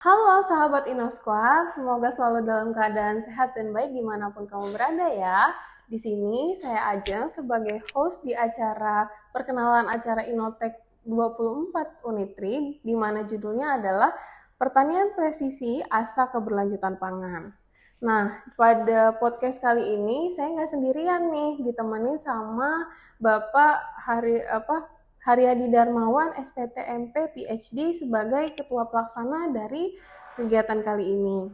Halo sahabat InnoSquad, semoga selalu dalam keadaan sehat dan baik dimanapun kamu berada ya. Di sini saya Ajeng sebagai host di acara perkenalan acara Innotech 24 Unitri, di mana judulnya adalah Pertanian Presisi Asa Keberlanjutan Pangan. Nah, pada podcast kali ini saya nggak sendirian nih, ditemenin sama Bapak Haryadi Darmawan, SPTMP, PhD sebagai Ketua Pelaksana dari kegiatan kali ini.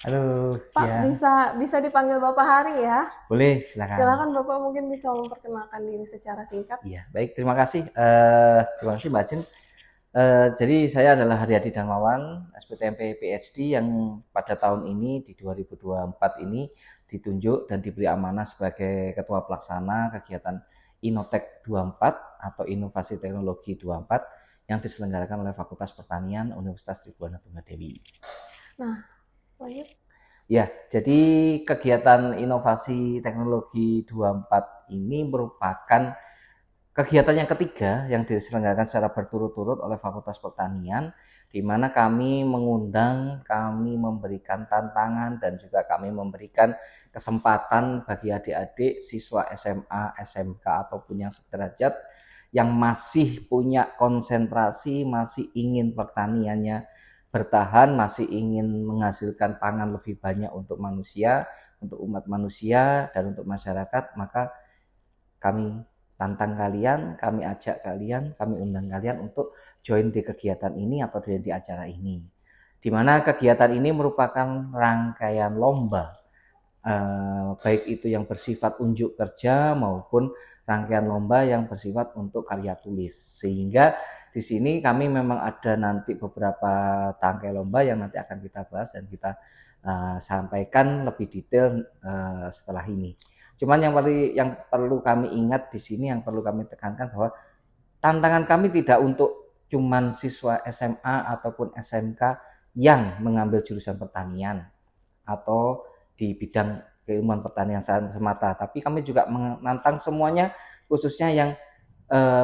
Halo, Pak, ya, bisa dipanggil Bapak Hari ya? boleh, silakan. Silakan Bapak mungkin bisa memperkenalkan diri secara singkat. Iya, baik, terima kasih. Terima kasih Mbak Jen. Jadi saya adalah Haryadi Darmawan, SPTMP PhD yang pada tahun ini di 2024 ini ditunjuk dan diberi amanah sebagai Ketua Pelaksana kegiatan Innotech 24 atau Inovasi Teknologi 24 yang diselenggarakan oleh Fakultas Pertanian Universitas Tribhuwana Tunggadewi. Nah, lanjut. Ya, jadi kegiatan inovasi teknologi 24 ini merupakan kegiatan yang ketiga yang diselenggarakan secara berturut-turut oleh Fakultas Pertanian, di mana kami mengundang, kami memberikan tantangan, dan juga kami memberikan kesempatan bagi adik-adik siswa SMA, SMK, ataupun yang sederajat yang masih punya konsentrasi, masih ingin pertaniannya bertahan, masih ingin menghasilkan pangan lebih banyak untuk manusia, untuk umat manusia, dan untuk masyarakat, maka kami tantang kalian, kami ajak kalian, kami undang kalian untuk join di kegiatan ini atau join di acara ini. Di mana kegiatan ini merupakan rangkaian lomba, baik itu yang bersifat unjuk kerja maupun rangkaian lomba yang bersifat untuk karya tulis. Sehingga di sini kami memang ada nanti beberapa tangkai lomba yang nanti akan kita bahas dan kita sampaikan lebih detail setelah ini. Cuman yang perlu kami ingat di sini, yang perlu kami tekankan bahwa tantangan kami tidak untuk cuman siswa SMA ataupun SMK yang mengambil jurusan pertanian atau di bidang keilmuan pertanian semata, tapi kami juga menantang semuanya, khususnya yang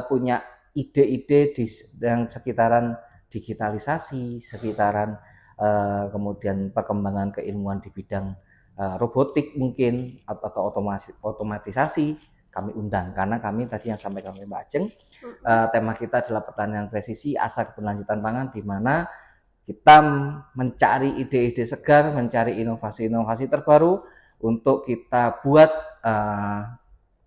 punya ide-ide di yang sekitaran digitalisasi, sekitaran kemudian perkembangan keilmuan di bidang robotik mungkin atau otomatisasi, kami undang karena kami tadi yang sampaikan oleh Mbak Ajeng, tema kita adalah pertanian presisi asa keberlanjutan pangan, di mana kita mencari ide-ide segar, mencari inovasi-inovasi terbaru untuk kita buat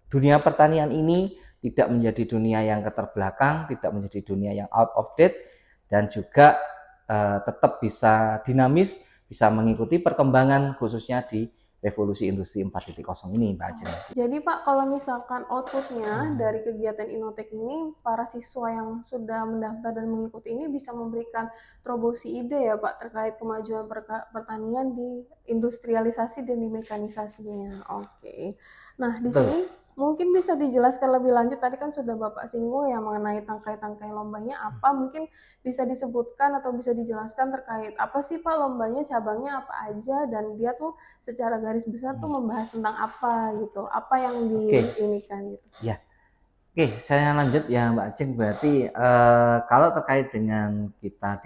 dunia pertanian ini tidak menjadi dunia yang keterbelakang, tidak menjadi dunia yang out of date, dan juga tetap bisa dinamis, bisa mengikuti perkembangan khususnya di revolusi industri 4.0 ini, Mbak Ajeng. Jadi Pak, kalau misalkan outputnya dari kegiatan Innotech ini, para siswa yang sudah mendaftar dan mengikuti ini bisa memberikan terobosi ide ya Pak terkait kemajuan pertanian di industrialisasi dan di mekanisasinya. Oke. Nah, di sini mungkin bisa dijelaskan lebih lanjut, tadi kan sudah Bapak singgung ya mengenai tangkai-tangkai lombanya apa, mungkin bisa disebutkan atau bisa dijelaskan terkait apa sih Pak lombanya, cabangnya apa aja, dan dia tuh secara garis besar tuh membahas tentang apa gitu, apa yang diinikan gitu. Ya, oke, saya lanjut ya Mbak Aceng. Berarti kalau terkait dengan kita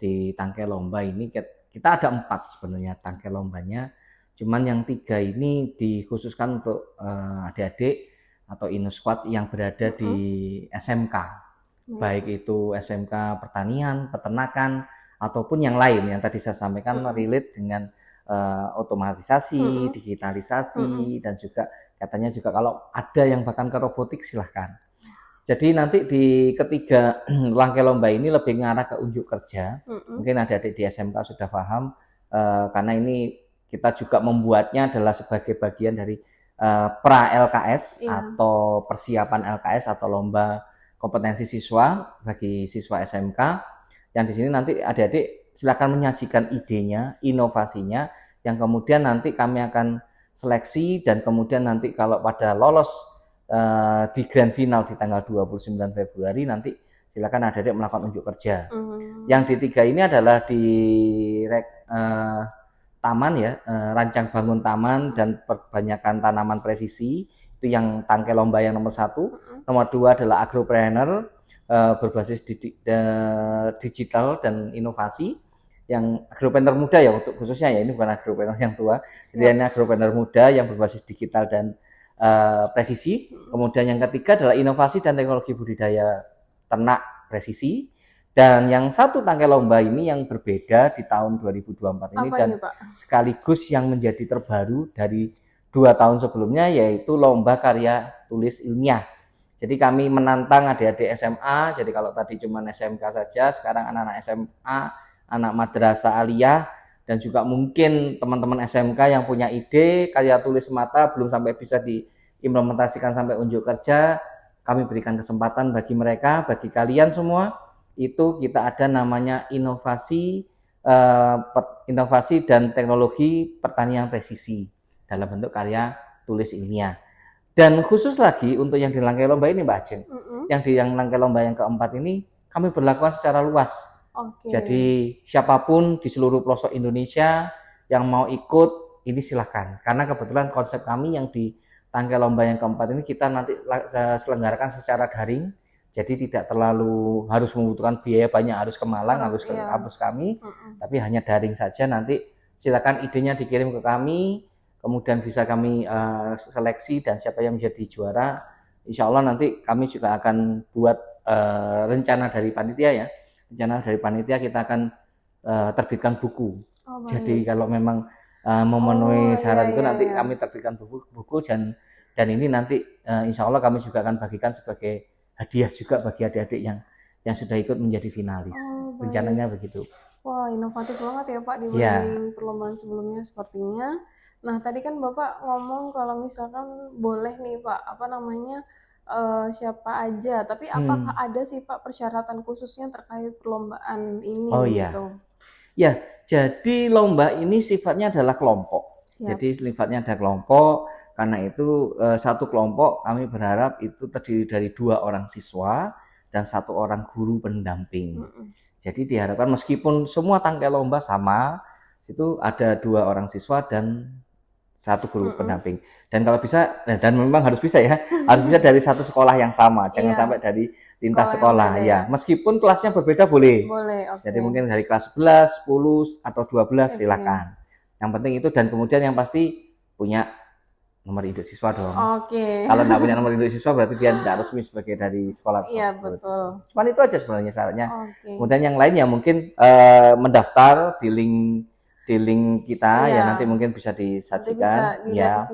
di tangkai lomba ini, kita ada 4 sebenarnya tangkai lombanya. Cuman yang 3 ini dikhususkan untuk adik-adik atau InnoSquad yang berada di SMK, baik itu SMK pertanian, peternakan, ataupun yang lain yang tadi saya sampaikan relate dengan otomatisasi, digitalisasi, dan juga katanya juga kalau ada yang bahkan ke robotik silahkan. Jadi nanti di ketiga rangkai lomba ini lebih mengarah ke unjuk kerja. Mungkin adik-adik di SMK sudah paham, karena ini kita juga membuatnya adalah sebagai bagian dari pra LKS atau persiapan LKS atau lomba kompetensi siswa bagi siswa SMK. Yang di sini nanti adik-adik silakan menyajikan idenya, inovasinya, yang kemudian nanti kami akan seleksi, dan kemudian nanti kalau pada lolos di grand final di tanggal 29 Februari nanti silakan adik-adik melakukan unjuk kerja. Yang di 3 ini adalah di taman ya, rancang bangun taman dan perbanyakan tanaman presisi, itu yang tangkai lomba yang nomor 1. Nomor 2 adalah agropreneur, berbasis digital dan inovasi. yang agropreneur muda ya untuk khususnya ya, ini bukan agropreneur yang tua. Jadi ini agropreneur muda yang berbasis digital dan presisi. Kemudian yang ketiga adalah inovasi dan teknologi budidaya ternak presisi. Dan yang satu tangkai lomba ini yang berbeda di tahun 2024 ini dan sekaligus yang menjadi terbaru dari 2 tahun sebelumnya, yaitu lomba karya tulis ilmiah. Jadi kami menantang adik-adik SMA. Jadi kalau tadi cuma SMK saja, sekarang anak-anak SMA, anak madrasah aliyah, dan juga mungkin teman-teman SMK yang punya ide karya tulis semata belum sampai bisa diimplementasikan sampai unjuk kerja. Kami berikan kesempatan bagi mereka, bagi kalian semua. Itu kita ada namanya inovasi dan teknologi pertanian presisi dalam bentuk karya tulis ilmiah. Dan khusus lagi untuk yang di rangkai lomba ini Mbak Ajeng, yang di rangkai lomba yang keempat ini kami berlakukan secara luas. Jadi siapapun di seluruh pelosok Indonesia yang mau ikut ini silahkan. Karena kebetulan konsep kami yang di rangkai lomba yang keempat ini kita nanti selenggarakan secara daring. Jadi tidak terlalu harus membutuhkan biaya banyak, harus ke Malang, harus ke kampus kami, tapi hanya daring saja. Nanti silakan idenya dikirim ke kami, kemudian bisa kami seleksi dan siapa yang menjadi juara. Insya Allah nanti kami juga akan buat rencana dari panitia ya. Rencana dari panitia kita akan terbitkan buku. Jadi kalau memang memenuhi syarat itu nanti kami terbitkan buku dan ini nanti insya Allah kami juga akan bagikan sebagai hadiah juga bagi adik-adik yang sudah ikut menjadi finalis. Rencananya begitu. Wah, inovatif banget ya Pak dibanding perlombaan sebelumnya sepertinya. Nah, tadi kan Bapak ngomong kalau misalkan boleh nih Pak, siapa aja, tapi apakah ada sih Pak persyaratan khususnya terkait perlombaan ini? Gitu? Ya, jadi lomba ini sifatnya adalah kelompok. Jadi sifatnya ada kelompok. Karena itu satu kelompok kami berharap itu terdiri dari 2 orang siswa dan 1 orang guru pendamping. Jadi diharapkan meskipun semua tangkai lomba sama, itu ada 2 orang siswa dan 1 guru pendamping. Dan kalau bisa, dan memang harus bisa ya, harus bisa dari satu sekolah yang sama, jangan sampai dari lintas sekolah ya. Meskipun kelasnya berbeda boleh. Jadi mungkin dari kelas 11, 10 atau 12 silakan. Yang penting itu dan kemudian yang pasti punya nomor induk siswa dong. Kalau nggak punya nomor induk siswa berarti dia tidak resmi sebagai dari sekolah tersebut. Iya betul. Cuman itu aja sebenarnya syaratnya. Kemudian yang lain ya mungkin mendaftar di link kita ya nanti mungkin bisa disajikan ya.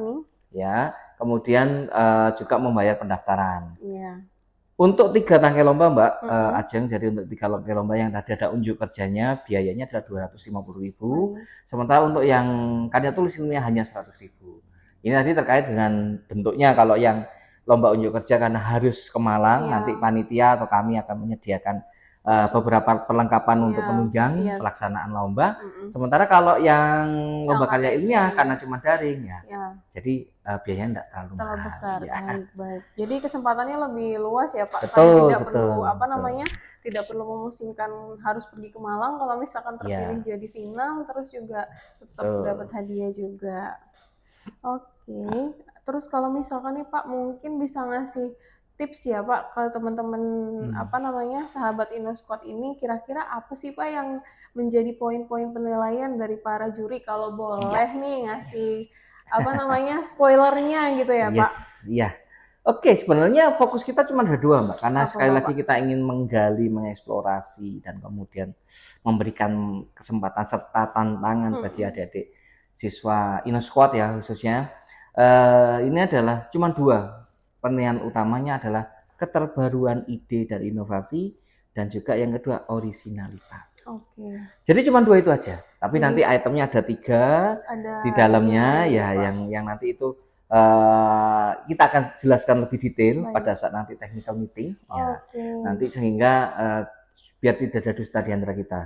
Ya. Kemudian juga membayar pendaftaran. Untuk 3 tangkai lomba Mbak Ajeng, jadi untuk 3 tangkai lomba yang tadi ada unjuk kerjanya biayanya adalah 250.000. Sementara untuk yang karya tulis ilmiah hanya 100.000. Ini tadi terkait dengan bentuknya. Kalau yang lomba unjuk kerja karena harus ke Malang, nanti panitia atau kami akan menyediakan beberapa perlengkapan untuk penunjang pelaksanaan lomba. Sementara kalau yang lomba karya ilmiah karena cuma daring jadi biayanya tidak terlalu besar. Baik. Jadi kesempatannya lebih luas ya Pak. Betul. Tidak perlu memusingkan harus pergi ke Malang kalau misalkan terpilih jadi final, terus juga tetap dapat hadiah juga. Terus kalau misalkan nih Pak mungkin bisa ngasih tips ya Pak ke teman-teman sahabat InnoSquad ini, kira-kira apa sih Pak yang menjadi poin-poin penilaian dari para juri, kalau boleh nih ngasih spoilernya gitu ya Pak? Oke, sebenarnya fokus kita cuma ada 2 Mbak, karena sekali lagi kita ingin menggali, mengeksplorasi dan kemudian memberikan kesempatan serta tantangan bagi adik-adik siswa InnoSquad ya khususnya. Ini adalah cuma 2 penilaian utamanya adalah keterbaruan ide dari inovasi dan juga yang kedua orisinalitas. Jadi cuma 2 itu aja. Tapi nanti itemnya ada 3 di dalamnya yang nanti itu kita akan jelaskan lebih detail pada saat nanti technical meeting nanti sehingga biar tidak ada dusta di antara kita.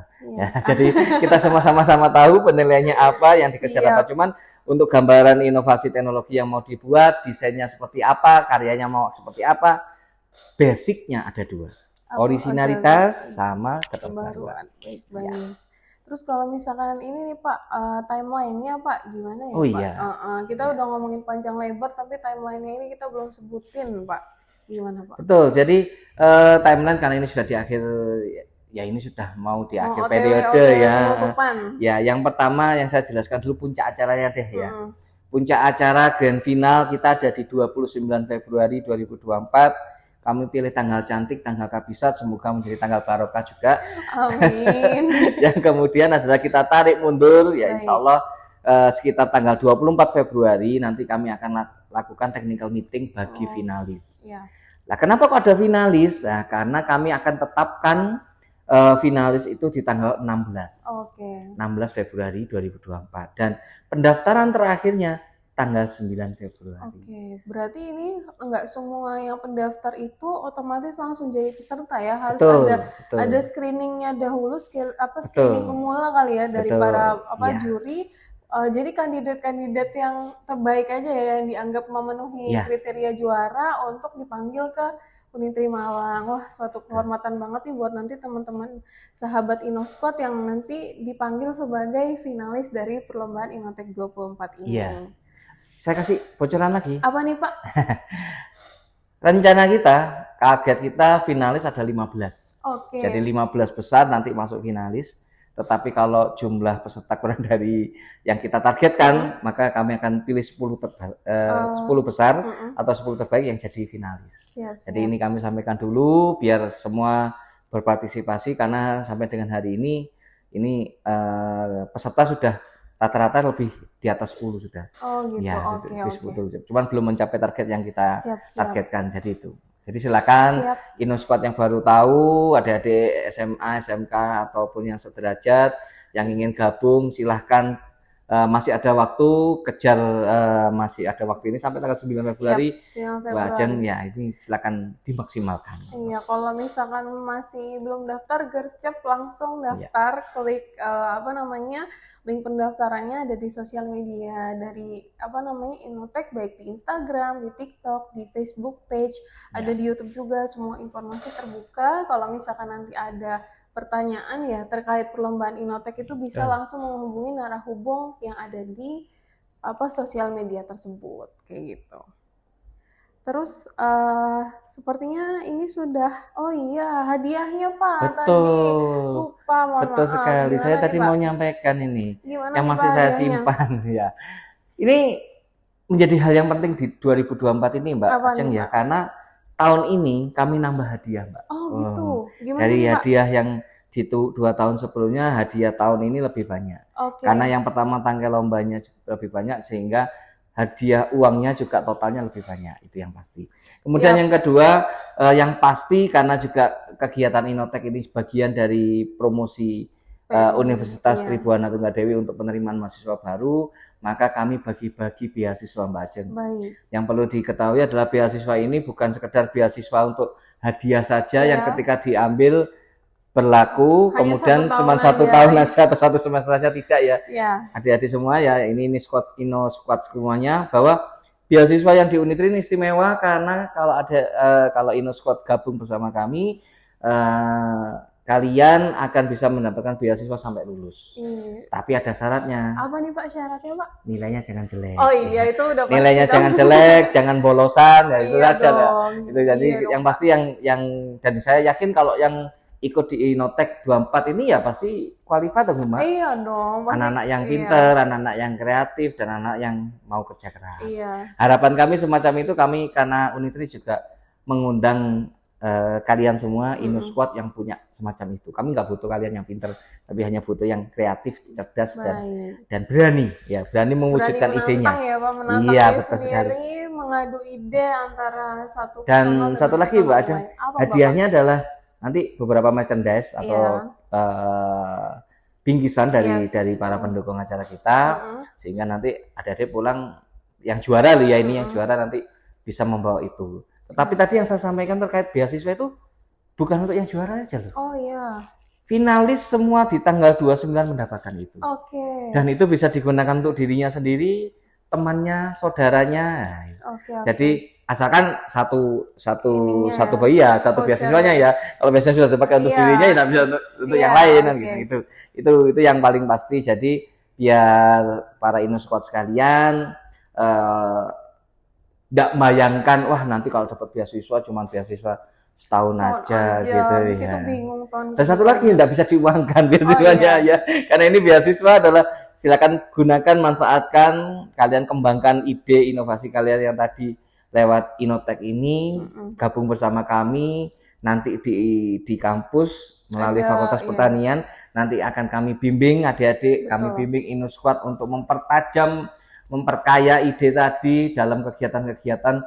Jadi kita sama-sama tahu penilaiannya apa, yang dikejar apa. Cuman untuk gambaran inovasi teknologi yang mau dibuat, desainnya seperti apa, karyanya mau seperti apa, basicnya ada 2, originalitas sama keterbaruan. Terus kalau misalkan ini nih Pak, timeline-nya Pak gimana ya Pak? Kita udah ngomongin panjang lebar, tapi timeline-nya ini kita belum sebutin Pak. Gimana Pak? Betul, jadi timeline karena ini sudah di akhir ya ini sudah mau di Oh, akhir OTW, periode ya. penutupan. Ya, yang pertama yang saya jelaskan dulu puncak acaranya deh ya. Mm-mm. Puncak acara grand final kita ada di 29 Februari 2024. Kami pilih tanggal cantik, tanggal kabisat, semoga menjadi tanggal barokah juga. Amin. Yang kemudian adalah kita tarik mundur, ya Baik. insya Allah sekitar tanggal 24 Februari nanti kami akan lakukan technical meeting bagi finalis. Ya. Nah, kenapa kok ada finalis? Nah, karena kami akan tetapkan finalis itu di tanggal 16. Oke. 16 Februari 2024 dan pendaftaran terakhirnya tanggal 9 Februari. Oke, berarti ini enggak semua yang pendaftar itu otomatis langsung jadi peserta ya, harus Betul, ada betul. screeningnya dahulu, Betul. screening pemula kali ya dari Betul, para ya. juri. Jadi kandidat-kandidat yang terbaik aja ya yang dianggap memenuhi Ya. kriteria juara untuk dipanggil ke Unitri Malang. Wah, suatu kehormatan banget nih buat nanti teman-teman sahabat InnoSquad yang nanti dipanggil sebagai finalis dari perlombaan Innotech 24 ini. Iya. Saya kasih bocoran lagi. Apa nih, Pak? Rencana kita, target kita finalis ada 15. Oke. Jadi 15 besar nanti masuk finalis. Tetapi kalau jumlah peserta kurang dari yang kita targetkan, maka kami akan pilih 10 besar atau 10 terbaik yang jadi finalis. Siap. Jadi ini kami sampaikan dulu biar semua berpartisipasi, karena sampai dengan hari ini peserta sudah rata-rata lebih di atas 10 sudah. Oh gitu. Ya, Oke. cuman belum mencapai target yang kita Siap. targetkan. Jadi itu. Jadi silakan InnoSquad yang baru tahu, adik-adik SMA, SMK ataupun yang sederajat yang ingin gabung, silahkan, masih ada waktu, kejar, masih ada waktu ini sampai tanggal 9 Februari. Wajan ya, ini silakan dimaksimalkan. Iya, kalau misalkan masih belum daftar, gercep langsung daftar, klik link pendaftarannya ada di sosial media dari Innotech, baik di Instagram, di TikTok, di Facebook page, ada di YouTube juga, semua informasi terbuka. Kalau misalkan nanti ada pertanyaan ya terkait perlombaan Innotech itu bisa langsung menghubungi narahubung yang ada di sosial media tersebut, kayak gitu. Terus sepertinya ini sudah, oh iya hadiahnya Pak. Betul. Tadi lupa, mohon betul maaf. sekali. Gimana Saya nih, tadi Pak? mau nyampaikan ini Gimana yang nih, masih Pak, saya hadiahnya? simpan ya. Ini menjadi hal yang penting di 2024 ini Mbak Apa Ajeng nih, ya, Pak? karena tahun ini kami nambah hadiah Mbak. Oh gitu. Gimana Dari nih, Pak? hadiah yang di 2 tahun sebelumnya, hadiah tahun ini lebih banyak. Oke. Karena yang pertama tanggal lombanya lebih banyak, sehingga hadiah uangnya juga totalnya lebih banyak, itu yang pasti. Kemudian yang kedua, yang pasti karena juga kegiatan Innotech ini sebagian dari promosi Universitas Tribuana Tunggadewi untuk penerimaan mahasiswa baru, maka kami bagi-bagi beasiswa Mbak Ajeng. Baik. Yang perlu diketahui adalah beasiswa ini bukan sekedar beasiswa untuk hadiah saja yang ketika diambil berlaku, hanya kemudian cuma 1 tahun aja atau 1 semester saja, tidak ya. Adik-adik semua ya, ini InnoSquad semuanya, bahwa beasiswa yang di Unitri ini istimewa karena kalau InnoSquad gabung bersama kami, kalian akan bisa mendapatkan beasiswa sampai lulus. Tapi ada syaratnya. Apa nih Pak syaratnya, Pak? Nilainya jangan jelek. Oh iya, itu udah pasti. Nilainya jangan jelek, jangan bolosan, ya itu saja ya. Itu jadi yang pasti yang dan saya yakin kalau yang ikut di Innotech 24 ini ya pasti qualified dong Mbak. Iya dong. Anak-anak yang pinter, anak-anak yang kreatif, dan anak yang mau kerja keras. Harapan kami semacam itu, kami karena Unitri juga mengundang kalian semua InnoSquad yang punya semacam itu. Kami nggak butuh kalian yang pinter, tapi hanya butuh yang kreatif, cerdas, dan berani, ya berani mewujudkan idenya. Ya, Pak, menantang iya, diri betul sendiri, sekali. Mengadu ide antara satu dan satu lagi Mbak Ajeng, hadiahnya adalah nanti beberapa merchandise atau bingkisan dari para pendukung acara kita, sehingga nanti adik-adik pulang yang juara loh ya, ini yang juara nanti bisa membawa itu. Tetapi tadi yang saya sampaikan terkait beasiswa itu bukan untuk yang juara saja loh. Oh iya. Finalis semua di tanggal 29 mendapatkan itu. Oke. Dan itu bisa digunakan untuk dirinya sendiri, temannya, saudaranya. Jadi asalkan satu beasiswanya ya. Kalau beasiswa sudah dipakai untuk dirinya, ya tidak bisa untuk yang lain kan gitu. Itu yang paling pasti. Jadi biar para InnoSquad sekalian tidak bayangkan, wah nanti kalau dapat beasiswa cuma beasiswa setahun aja gitu habis ya. itu bingung tahun Dan satu ketiganya. lagi nggak bisa diuangkan beasiswanya ya, karena ini beasiswa adalah silakan gunakan, manfaatkan, kalian kembangkan ide inovasi kalian yang tadi lewat Innotek ini, gabung bersama kami nanti di kampus melalui Ada, Fakultas iya. Pertanian, nanti akan kami bimbing adik-adik, kami Betul. bimbing InnoSquad untuk mempertajam, memperkaya ide tadi dalam kegiatan-kegiatan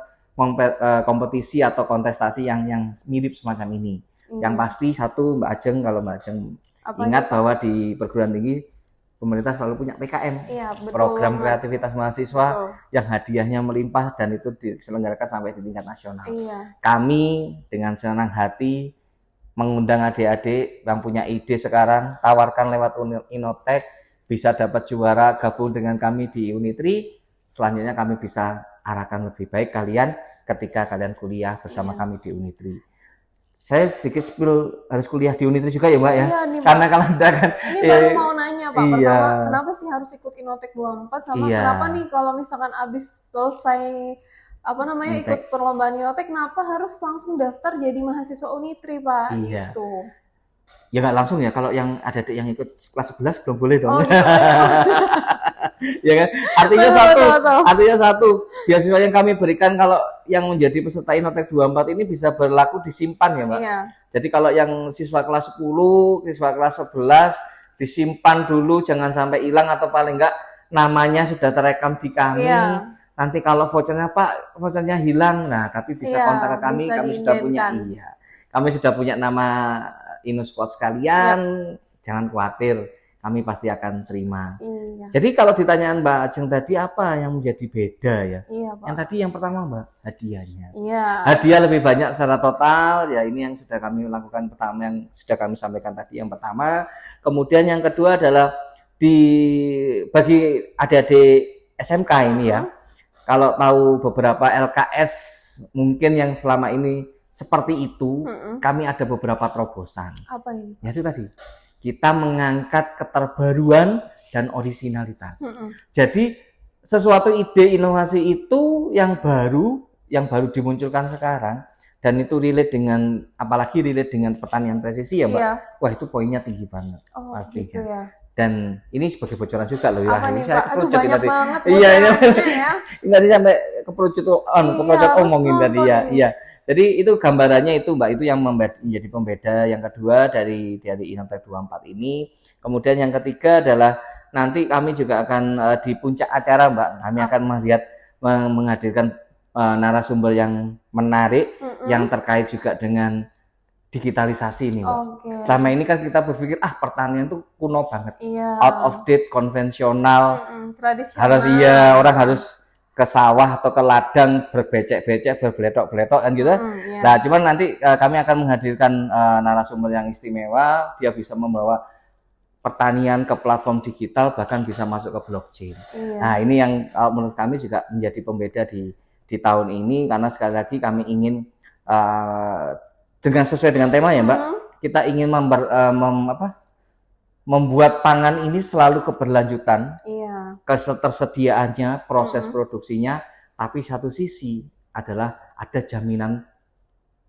kompetisi atau kontestasi yang mirip semacam ini. Yang pasti satu, Mbak Ajeng, kalau Mbak Ajeng Apa ingat nih, Pak? bahwa di perguruan tinggi pemerintah selalu punya PKM, Iya, betul program banget. kreativitas mahasiswa Betul. yang hadiahnya melimpah dan itu diselenggarakan sampai di tingkat nasional. Iya. Kami dengan senang hati mengundang adik-adik yang punya ide sekarang, tawarkan lewat Innotek, bisa dapat juara, gabung dengan kami di Unitri. Selanjutnya kami bisa arahkan lebih baik kalian ketika kalian kuliah bersama kami di Unitri. Saya sedikit spill harus kuliah di Unitri juga ya Mbak ya. Iya nih, Karena Pak. kalau Anda kan Ini baru mau nanya, Pak. iya. Pertama, kenapa sih harus ikut Innotek 24 sama Iya. kenapa nih kalau misalkan abis selesai ikut perlombaan Innotek, kenapa harus langsung daftar jadi mahasiswa Unitri, Pak? Iya. Gitu. Ya nggak langsung ya, kalau yang ada yang ikut kelas 11 belum boleh dong. Oh, gitu. Ya kan? Artinya satu, beasiswa yang kami berikan kalau yang menjadi peserta Innotek 24 ini bisa berlaku disimpan ya, Mbak. Iya. Jadi kalau yang siswa kelas 10, siswa kelas 11 disimpan dulu, jangan sampai hilang atau paling enggak namanya sudah terekam di kami. Iya. Nanti kalau vouchernya Pak, vouchernya hilang, nah tapi bisa kontak ke kami, kami sudah punya kami sudah punya nama InnoSquad sekalian, jangan khawatir, kami pasti akan terima. Iya. Jadi kalau ditanyaan Mbak Ajeng tadi apa yang menjadi beda ya? Iya, Pak. Yang tadi yang pertama Mbak, hadiahnya. Iya. Hadiah lebih banyak secara total, ya ini yang sudah kami lakukan pertama, yang sudah kami sampaikan tadi yang pertama. Kemudian yang kedua adalah bagi adik-adik SMK ini ya, kalau tahu beberapa LKS mungkin yang selama ini seperti itu, kami ada beberapa terobosan. Apa ini? Ya itu tadi, kita mengangkat keterbaruan dan orisinalitas. Jadi sesuatu ide inovasi itu yang baru dimunculkan sekarang, dan itu relate dengan, apalagi relate dengan pertanian presisi ya Mbak. Iya. Wah itu poinnya tinggi banget, pasti gitu ya. Dan ini sebagai bocoran juga loh ya. Apa nih, saya Pak? Aduh, banyak banget iya ya. Ini tadi sampai keperucut omongin tadi ya. Iya. Jadi itu gambarannya itu Mbak, itu yang menjadi pembeda yang kedua dari Innotek 24 ini. Kemudian yang ketiga adalah nanti kami juga akan di puncak acara Mbak, kami akan menghadirkan narasumber yang menarik yang terkait juga dengan digitalisasi ini Mbak. Selama ini kan kita berpikir pertanian itu kuno banget, out of date, konvensional, tradisional. Orang harus ke sawah atau ke ladang berbecek-becek, berbeletok-beletok kan gitu. Nah, cuman nanti kami akan menghadirkan narasumber yang istimewa, dia bisa membawa pertanian ke platform digital, bahkan bisa masuk ke blockchain. Nah, ini yang menurut kami juga menjadi pembeda di tahun ini, karena sekali lagi kami ingin dengan sesuai dengan tema ya Mbak, kita ingin membuat pangan ini selalu keberlanjutan, ketersediaannya, proses produksinya, tapi satu sisi adalah ada jaminan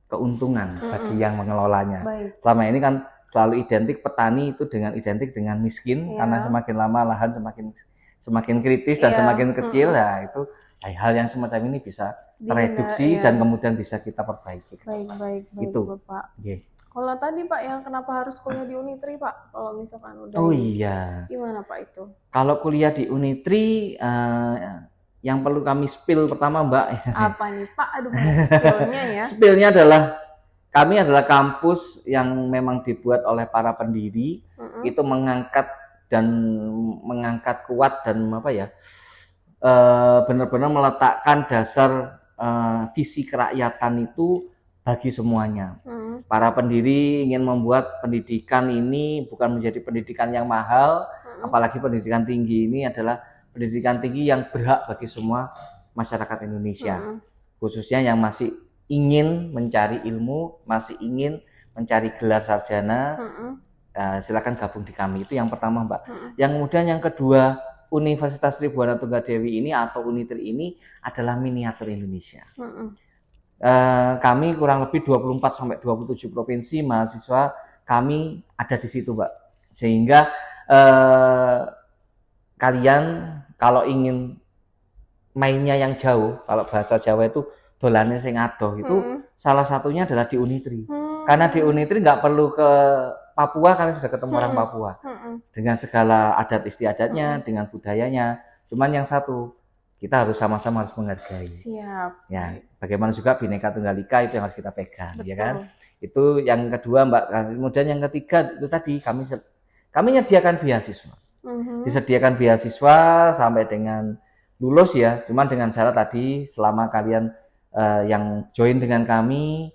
keuntungan bagi yang mengelolanya. Selama ini kan selalu identik miskin, karena semakin lama lahan semakin kritis dan semakin kecil. Nah itu hal yang semacam ini bisa tereduksi dan kemudian bisa kita perbaiki. Baik, itu Pak. Kalau tadi Pak, yang kenapa harus kuliah di Unitri Pak? Kalau misalkan udah gimana Pak itu? Kalau kuliah di Unitri, yang perlu kami spill pertama Mbak. Apa nih Pak? Aduh, spillnya ya. Spillnya adalah kami adalah kampus yang memang dibuat oleh para pendiri, itu mengangkat kuat dan benar-benar meletakkan dasar visi kerakyatan itu bagi semuanya. Para pendiri ingin membuat pendidikan ini bukan menjadi pendidikan yang mahal, apalagi pendidikan tinggi ini adalah pendidikan tinggi yang berhak bagi semua masyarakat Indonesia, khususnya yang masih ingin mencari ilmu, masih ingin mencari gelar sarjana, silakan gabung di kami. Itu yang pertama Mbak. Yang kemudian yang kedua, Universitas Tribhuwana Tunggadewi ini atau Unitri ini adalah miniatur Indonesia. kami kurang lebih 24 sampai 27 provinsi mahasiswa kami ada di situ, Mbak. Sehingga kalian kalau ingin mainnya yang jauh, kalau bahasa Jawa itu dolane sing adoh itu salah satunya adalah di Unitri. Karena di Unitri nggak perlu ke Papua, kalian sudah ketemu orang Papua dengan segala adat istiadatnya, dengan budayanya. Cuman yang satu, kita harus sama-sama harus menghargai. Siap. Ya, bagaimana juga Bhinneka Tunggal Ika itu yang harus kita pegang, ya kan? Itu yang kedua, Mbak. Kemudian yang ketiga itu tadi kami menyediakan beasiswa. Disediakan beasiswa sampai dengan lulus ya, cuman dengan syarat tadi selama kalian yang join dengan kami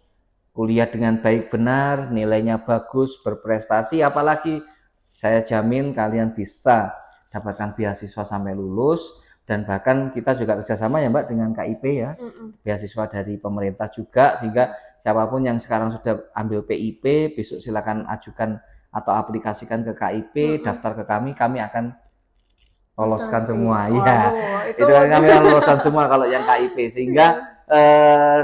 kuliah dengan baik benar, nilainya bagus, berprestasi, apalagi saya jamin kalian bisa dapatkan beasiswa sampai lulus. Dan bahkan kita juga kerjasama ya Mbak dengan KIP ya, beasiswa dari pemerintah juga, sehingga siapapun yang sekarang sudah ambil PIP besok silakan ajukan atau aplikasikan ke KIP, daftar ke kami akan loloskan semua. Iya, itu kan kami akan loloskan semua kalau yang KIP, sehingga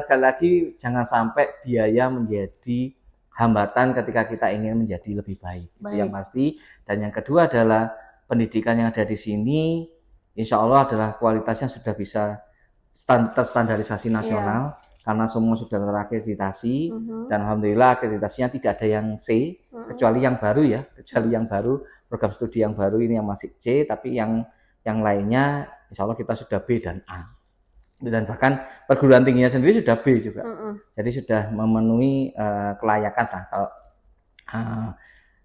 sekali lagi jangan sampai biaya menjadi hambatan ketika kita ingin menjadi lebih baik. Itu yang pasti. Dan yang kedua adalah pendidikan yang ada di sini insya Allah adalah kualitasnya sudah bisa terstandarisasi nasional, karena semua sudah terakreditasi, dan alhamdulillah akreditasinya tidak ada yang C, kecuali yang baru ya, program studi yang baru ini yang masih C, tapi yang lainnya insya Allah kita sudah B dan A. Dan bahkan perguruan tingginya sendiri sudah B juga. Jadi sudah memenuhi kelayakan lah kalau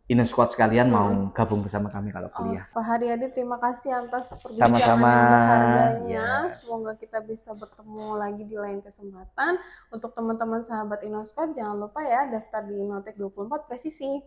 InnoSquad sekalian mau gabung bersama kami kalau kuliah. Pak Haryadi, terima kasih atas perbincangan yang berharganya. Semoga kita bisa bertemu lagi di lain kesempatan. Untuk teman-teman sahabat InnoSquad, jangan lupa ya daftar di Innotek 24 Presisi.